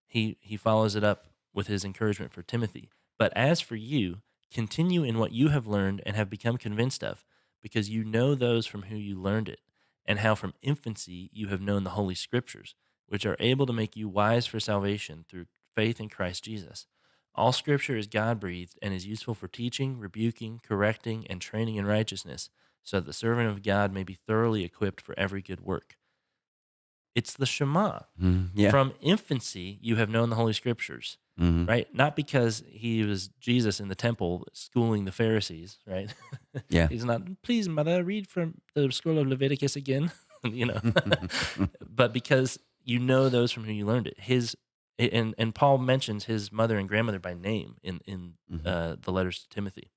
he follows it up with his encouragement for Timothy. "But as for you, continue in what you have learned and have become convinced of, because you know those from whom you learned it, and how from infancy you have known the Holy Scriptures, which are able to make you wise for salvation through faith in Christ Jesus. All scripture is God breathed and is useful for teaching, rebuking, correcting, and training in righteousness, so that the servant of God may be thoroughly equipped for every good work. It's the Shema. Yeah. From infancy, you have known the Holy Scriptures, right? Not because he was Jesus in the temple schooling the Pharisees, right? Yeah. He's not, please, mother, read from the scroll of Leviticus again, but because you know those from whom you learned it. And Paul mentions his mother and grandmother by name in the letters to Timothy,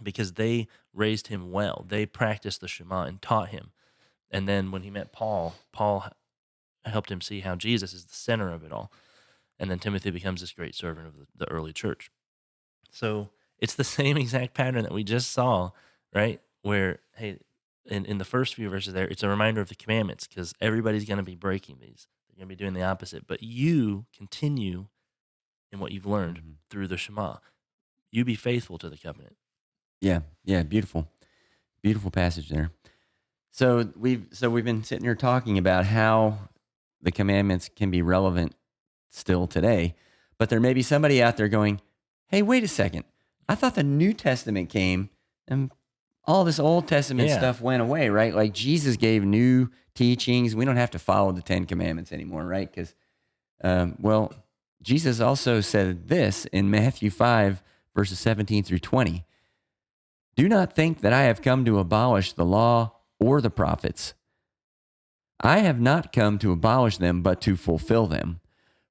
because they raised him well. They practiced the Shema and taught him. And then when he met Paul helped him see how Jesus is the center of it all. And then Timothy becomes this great servant of the early church. So it's the same exact pattern that we just saw, right? Where, hey, in the first few verses there, it's a reminder of the commandments, because everybody's going to be breaking these. They're going to be doing the opposite. But you continue in what you've learned through the Shema. You be faithful to the covenant. Yeah. Beautiful passage there. So we've been sitting here talking about how the commandments can be relevant still today, but there may be somebody out there going, "Hey, wait a second! I thought the New Testament came and all this Old Testament stuff went away, right? Like Jesus gave new teachings. We don't have to follow the 10 Commandments anymore, right? Because, Jesus also said this in Matthew 5, verses 17 through 20. Do not think that I have come to abolish the law or the prophets. I have not come to abolish them, but to fulfill them.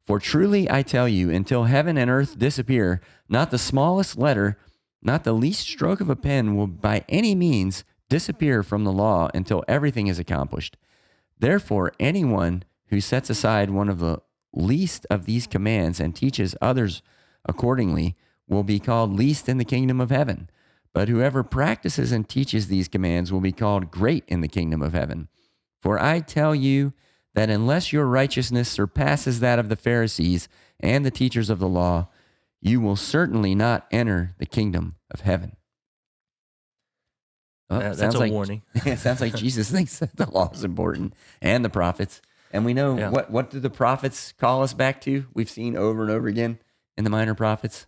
For truly I tell you, until heaven and earth disappear, not the smallest letter, not the least stroke of a pen will by any means disappear from the law until everything is accomplished. Therefore, anyone who sets aside one of the least of these commands and teaches others accordingly will be called least in the kingdom of heaven. But whoever practices and teaches these commands will be called great in the kingdom of heaven. For I tell you that unless your righteousness surpasses that of the Pharisees and the teachers of the law, you will certainly not enter the kingdom of heaven. That's a warning. It sounds like Jesus thinks that the law is important, and the prophets. And we know what do the prophets call us back to? We've seen over and over again in the minor prophets.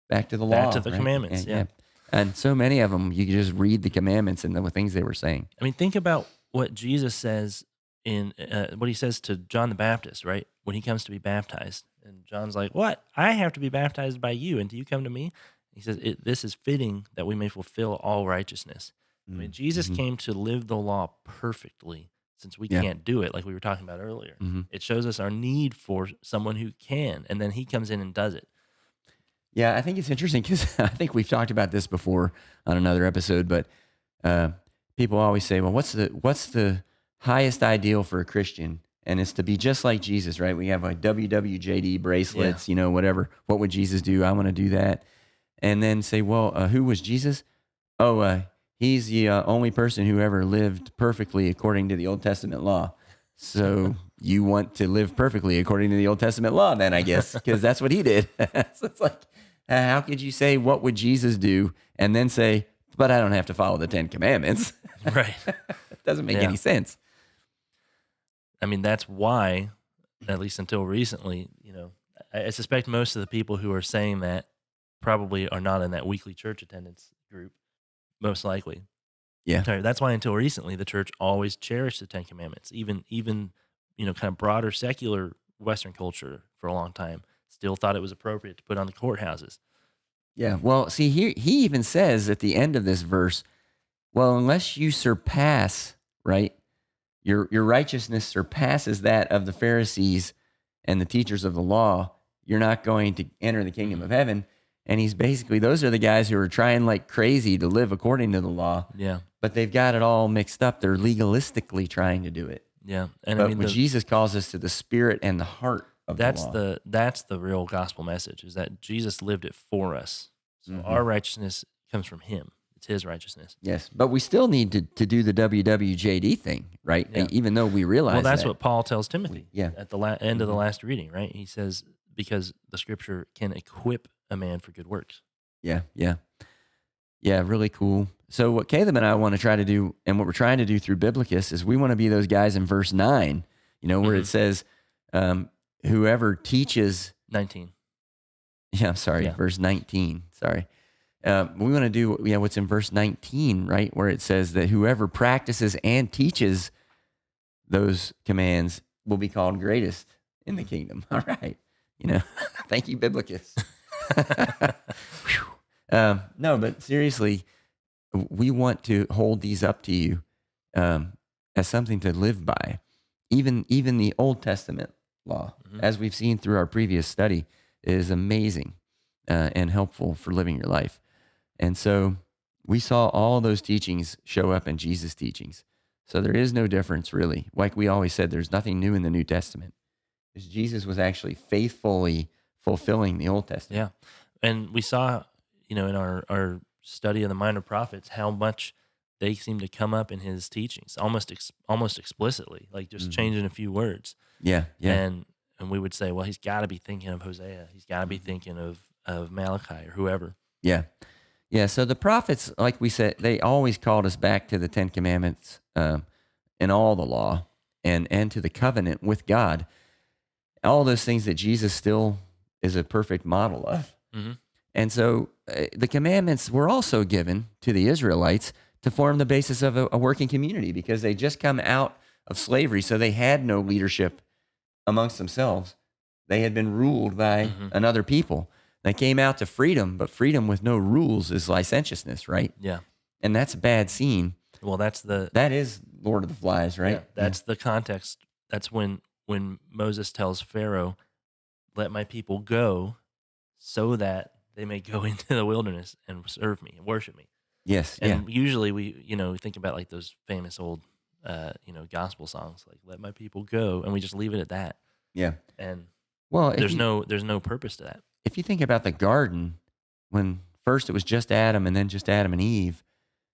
Back to the law. Back to the commandments, yeah. And so many of them, you can just read the commandments and the things they were saying. I mean, think about what Jesus says in what he says to John the Baptist, right? When he comes to be baptized. And John's like, what? I have to be baptized by you, and do you come to me? He says, this is fitting that we may fulfill all righteousness. I mean, Jesus came to live the law perfectly, since we can't do it, like we were talking about earlier. It shows us our need for someone who can, and then he comes in and does it. Yeah, I think it's interesting because I think we've talked about this before on another episode, but people always say, well, what's the highest ideal for a Christian? And it's to be just like Jesus, right? We have like WWJD bracelets, whatever. What would Jesus do? I want to do that. And then say, well, who was Jesus? Oh, he's the only person who ever lived perfectly according to the Old Testament law. So you want to live perfectly according to the Old Testament law then, I guess, because that's what he did. So it's like, how could you say, what would Jesus do? And then say, but I don't have to follow the 10 Commandments. Right. It doesn't make any sense. I mean, that's why, at least until recently, I suspect most of the people who are saying that probably are not in that weekly church attendance group, most likely. Yeah. That's why until recently, the church always cherished the 10 Commandments. Even kind of broader secular Western culture for a long time still thought it was appropriate to put on the courthouses. Yeah. Well, see, he even says at the end of this verse, well, unless you surpass, right, your righteousness surpasses that of the Pharisees and the teachers of the law, you're not going to enter the kingdom of heaven. And he's basically, those are the guys who are trying like crazy to live according to the law. Yeah. But they've got it all mixed up. They're legalistically trying to do it. Yeah. And but Jesus calls us to the spirit and the heart of the law. That's the real gospel message, is that Jesus lived it for us. So our righteousness comes from him. It's his righteousness. Yes. But we still need to do the WWJD thing, right? Yeah. Even though we realize that's what Paul tells Timothy at the end of the Mm-hmm. last reading, right? He says, because the scripture can equip a man for good works. Yeah, really cool. So what Caleb and I want to try to do, and what we're trying to do through Biblocus, is we want to be those guys in verse 9, where it says, whoever teaches, 19. yeah, I'm sorry, Yeah. verse 19, sorry. We want to do what's in verse 19, right? Where it says that whoever practices and teaches those commands will be called greatest in the kingdom. All right. Thank you, Biblocus. No, but seriously, we want to hold these up to you as something to live by. Even the Old Testament law, as we've seen through our previous study, is amazing and helpful for living your life. And so we saw all those teachings show up in Jesus' teachings. So there is no difference, really. Like we always said, there's nothing new in the New Testament, because Jesus was actually faithfully fulfilling the Old Testament. Yeah. And we saw, in our study of the minor prophets, how much they seem to come up in his teachings, almost explicitly, like just changing a few words. Yeah. And we would say, well, he's got to be thinking of Hosea. He's got to be thinking of Malachi or whoever. Yeah. Yeah. So the prophets, like we said, they always called us back to the 10 Commandments and all the law and to the covenant with God. All those things that Jesus still is a perfect model of. Mm-hmm. And so the commandments were also given to the Israelites to form the basis of a working community, because they just come out of slavery. So they had no leadership amongst themselves. They had been ruled by another people. They came out to freedom, but freedom with no rules is licentiousness, right? Yeah. And that's a bad scene. Well, that is Lord of the Flies, right? Yeah, that's the context. That's when Moses tells Pharaoh, "Let my people go, so that they may go into the wilderness and serve me and worship me." Yes. And usually we think about like those famous old gospel songs, like "Let my people go," and we just leave it at that. Yeah. And well, there's no purpose to that. If you think about the garden, when first it was just Adam and then just Adam and Eve,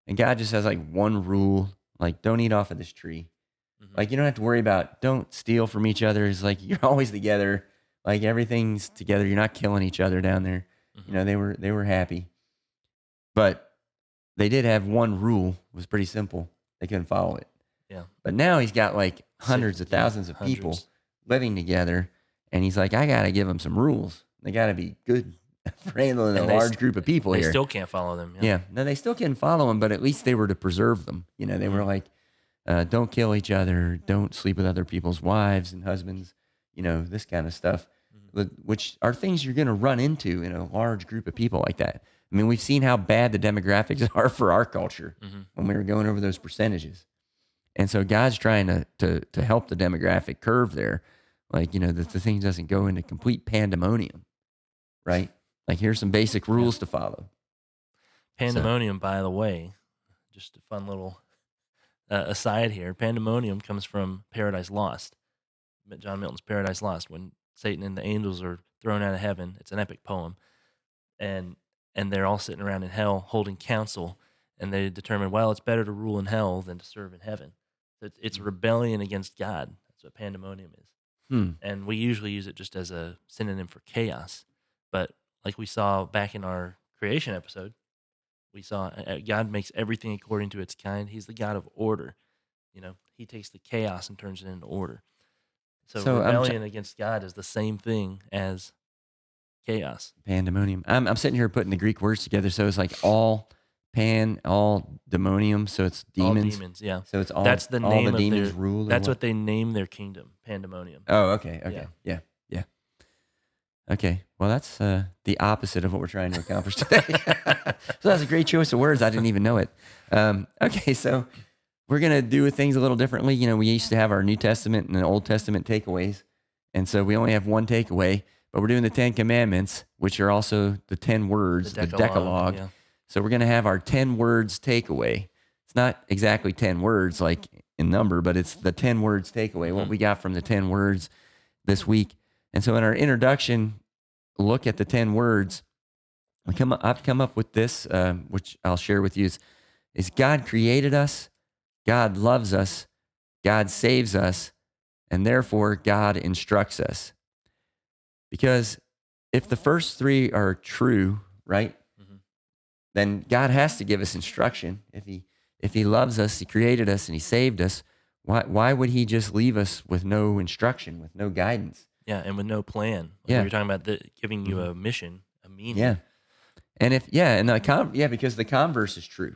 and God just has like one rule, like don't eat off of this tree. Like you don't have to worry about, don't steal from each other. It's like you're always together. Like everything's together. You're not killing each other down there. They were happy. But they did have one rule. It was pretty simple. They couldn't follow it. Yeah. But now he's got like hundreds of thousands of people living together, and he's like, I got to give them some rules. They got to be good for handling a large group of people here. They still can't follow them. Yeah. No, they still can follow them, but at least they were to preserve them. They were like, don't kill each other. Don't sleep with other people's wives and husbands. This kind of stuff, which are things you're going to run into in a large group of people like that. I mean, we've seen how bad the demographics are for our culture when we were going over those percentages. And so God's trying to help the demographic curve there. Like, the thing doesn't go into complete pandemonium, right? Like, here's some basic rules to follow. Pandemonium, by the way, just a fun little aside here. Pandemonium comes from Paradise Lost. John Milton's Paradise Lost, when Satan and the angels are thrown out of heaven. It's an epic poem. And they're all sitting around in hell holding council, and they determine, well, it's better to rule in hell than to serve in heaven. It's rebellion against God. That's what pandemonium is. And we usually use it just as a synonym for chaos. But like we saw back in our creation episode, we saw God makes everything according to its kind. He's the God of order. He takes the chaos and turns it into order. So rebellion against God is the same thing as chaos. Pandemonium. I'm sitting here putting the Greek words together. So it's like all demonium. So it's demons. All demons, yeah. So it's all, that's the all name the of demons their, rule. That's what they name their kingdom, Pandemonium. Oh, okay. Yeah. Okay. Well, that's the opposite of what we're trying to accomplish today. So that's a great choice of words. I didn't even know it. Okay. So we're going to do things a little differently. We used to have our New Testament and the Old Testament takeaways. And so we only have one takeaway, but we're doing the 10 Commandments, which are also the 10 words, the Decalogue. Yeah. So we're going to have our 10 words takeaway. It's not exactly 10 words like in number, but it's the 10 words takeaway, what we got from the 10 words this week. And so in our introduction, look at the 10 words. I've come up with this, which I'll share with you, is God created us, God loves us, God saves us, and therefore God instructs us. Because if the first three are true, right, then God has to give us instruction. If he loves us, he created us, and he saved us, Why would he just leave us with no instruction, with no guidance? Yeah, and with no plan. Like Yeah. you're talking about giving you Mhm. a mission, a meaning. Yeah. And if yeah, and because the converse is true.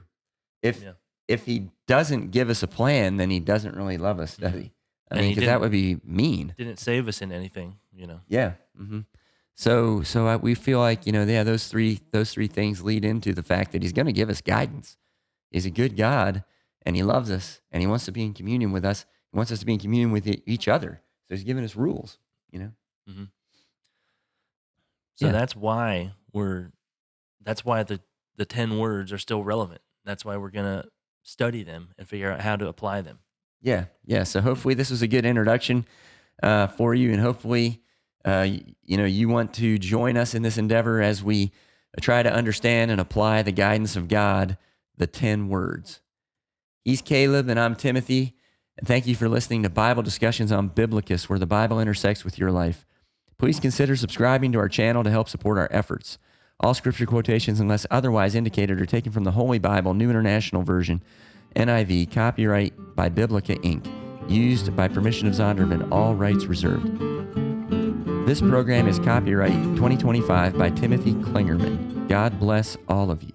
If Yeah. if he doesn't give us a plan, then he doesn't really love us, does Mhm. he? I And mean, he because that would be mean. didn't save us in anything, you know. Yeah. So we feel like yeah, those three things lead into the fact that he's going to give us guidance. He's a good God, and he loves us, and he wants to be in communion with us. He wants us to be in communion with each other. So he's giving us rules. Mhm. So Yeah. that's why the 10 words are still relevant. That's why we're going to study them and figure out how to apply them. Yeah. So hopefully this was a good introduction for you, and hopefully, you want to join us in this endeavor as we try to understand and apply the guidance of God, the 10 words. He's Caleb, and I'm Timothy. And thank you for listening to Bible Discussions on Biblocus, where the Bible intersects with your life. Please consider subscribing to our channel to help support our efforts. All scripture quotations, unless otherwise indicated, are taken from the Holy Bible, New International Version, NIV, copyright by Biblica Inc., used by permission of Zondervan, all rights reserved. This program is copyright 2025 by Timothy Klingerman. God bless all of you.